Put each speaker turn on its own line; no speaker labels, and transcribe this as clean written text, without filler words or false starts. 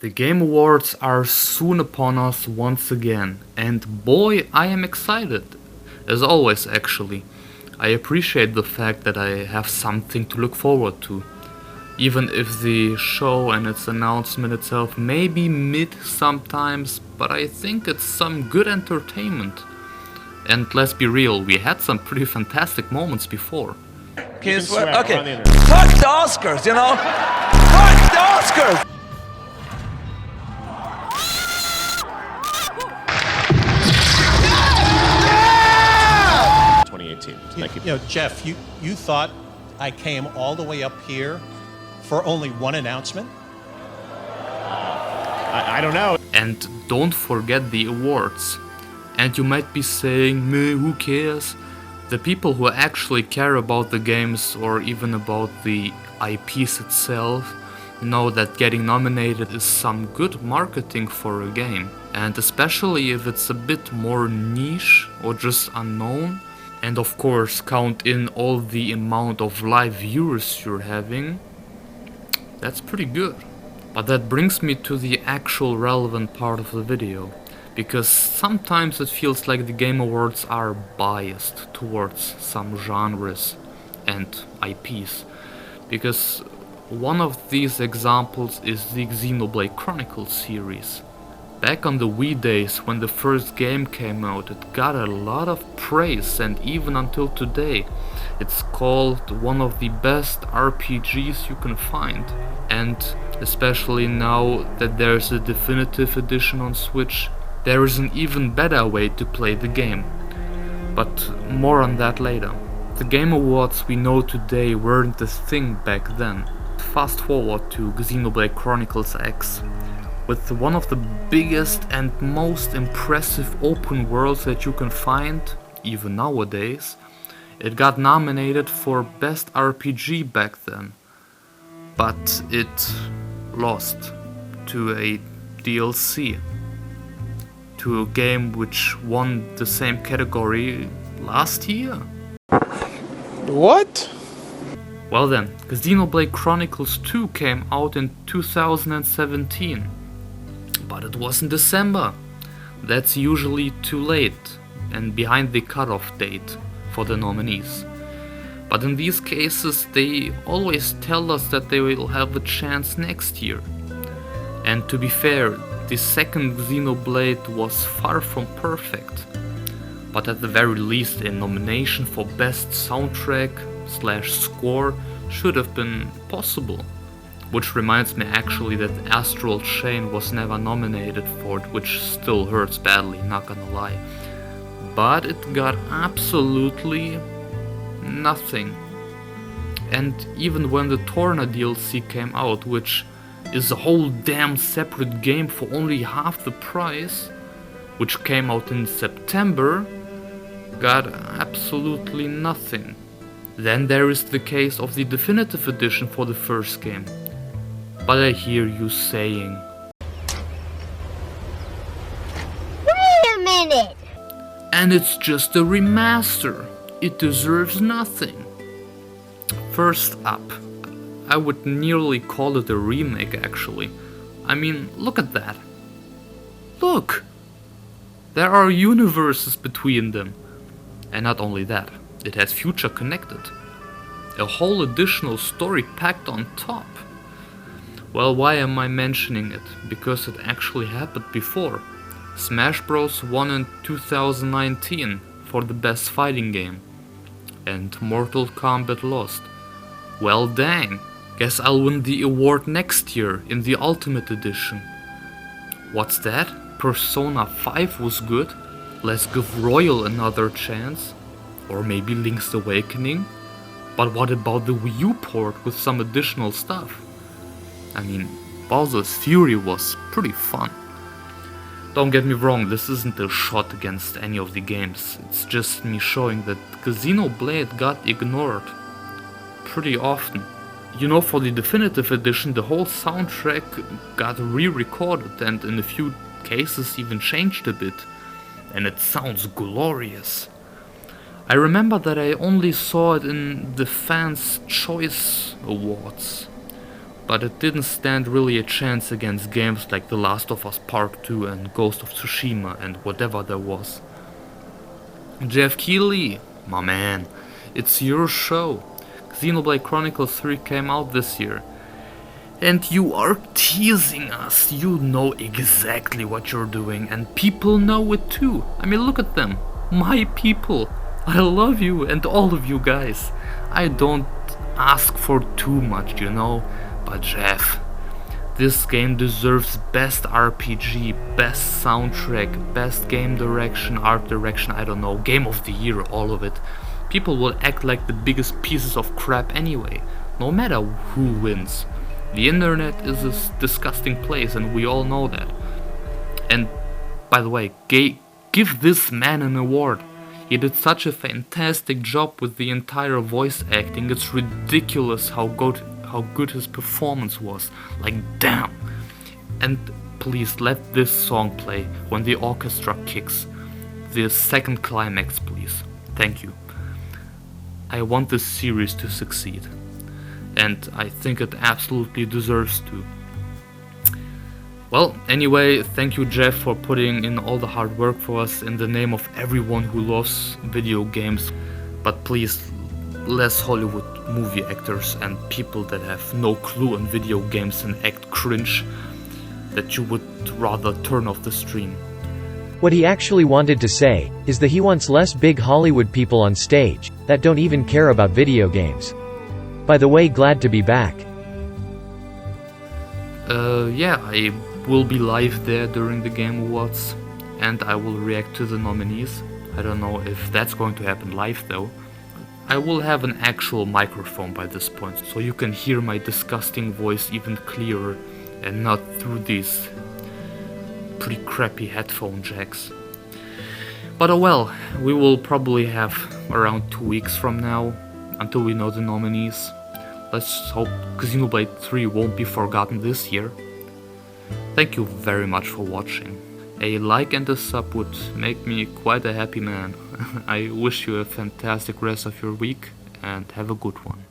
The Game Awards are soon upon us once again, and boy, I am excited. As always, actually. I appreciate the fact that I have something to look forward to. Even if the show and its announcement itself may be mid sometimes, but I think it's some good entertainment. And let's be real, we had some pretty fantastic moments before.
Okay. Fuck the Oscars, you know? Fuck the Oscars!
Thank you.
You know, Geoff, you thought I came all the way up here for only one announcement?
I don't know.
And don't forget the awards. And you might be saying, meh, who cares? The people who actually care about the games or even about the IPs itself know that getting nominated is some good marketing for a game. And especially if it's a bit more niche or just unknown. And of course count in all the amount of live viewers you're having, that's pretty good. But that brings me to the actual relevant part of the video, because sometimes it feels like the Game Awards are biased towards some genres and IPs, because one of these examples is the Xenoblade Chronicles series. Back on the Wii days, when the first game came out, it got a lot of praise, and even until today, it's called one of the best RPGs you can find. And especially now that there's a definitive edition on Switch, there is an even better way to play the game. But more on that later. The Game Awards we know today weren't the thing back then. Fast forward to Xenoblade Chronicles X. With one of the biggest and most impressive open worlds that you can find, even nowadays, it got nominated for Best RPG back then. But it lost to a DLC, to a game which won the same category last year.
What?
Well then, Xenoblade Chronicles 2 came out in 2017. But it was in December. That's usually too late and behind the cutoff date for the nominees. But in these cases they always tell us that they will have a chance next year. And to be fair, the second Xenoblade was far from perfect. But at the very least a nomination for best soundtrack/score should have been possible. Which reminds me actually that Astral Chain was never nominated for it, which still hurts badly, not gonna lie. But it got absolutely nothing. And even when the Torna DLC came out, which is a whole damn separate game for only half the price, which came out in September, got absolutely nothing. Then there is the case of the definitive edition for the first game. But I hear you saying,
wait a minute!
And it's just a remaster. It deserves nothing. First up, I would nearly call it a remake actually. I mean, look at that. Look! There are universes between them. And not only that, it has future connected. A whole additional story packed on top. Well, why am I mentioning it? Because it actually happened before. Smash Bros. Won in 2019 for the best fighting game. And Mortal Kombat lost. Well dang, guess I'll win the award next year in the Ultimate Edition. What's that? Persona 5 was good? Let's give Royal another chance. Or maybe Link's Awakening? But what about the Wii U port with some additional stuff? I mean, Bowser's Fury was pretty fun. Don't get me wrong, this isn't a shot against any of the games, it's just me showing that Xenoblade got ignored pretty often. You know, for the definitive edition the whole soundtrack got re-recorded and in a few cases even changed a bit, and it sounds glorious. I remember that I only saw it in the Fans' Choice Awards. but it didn't stand really a chance against games like The Last of Us Part 2 and Ghost of Tsushima and whatever there was. Geoff Keighley, my man, it's your show. Xenoblade Chronicles 3 came out this year. And you are teasing us. You know exactly what you're doing, and people know it too. I mean, look at them. My people. I love you and all of you guys. I don't ask for too much, you know. But Geoff, this game deserves best RPG, best soundtrack, best game direction, art direction, I don't know, game of the year, all of it. People will act like the biggest pieces of crap anyway, no matter who wins. The internet is a disgusting place and we all know that. And by the way, give this man an award. He did such a fantastic job with the entire voice acting. It's ridiculous how good his performance was. Like, damn. And please let this song play when the orchestra kicks. The second climax, please. Thank you. I want this series to succeed. And I think it absolutely deserves to. Well, anyway, thank you Geoff for putting in all the hard work for us in the name of everyone who loves video games. But please, less Hollywood movie actors and people that have no clue on video games and act cringe, that you would rather turn off the stream.
What he actually wanted to say is that he wants less big Hollywood people on stage that don't even care about video games. By the way, glad to be back.
Yeah, I will be live there during the Game Awards, and I will react to the nominees. I don't know if that's going to happen live though. I will have an actual microphone by this point, so you can hear my disgusting voice even clearer, and not through these pretty crappy headphone jacks. But oh well, we will probably have around 2 weeks from now until we know the nominees. Let's hope Xenoblade 3 won't be forgotten this year. Thank you very much for watching. A like and a sub would make me quite a happy man. I wish you a fantastic rest of your week and have a good one.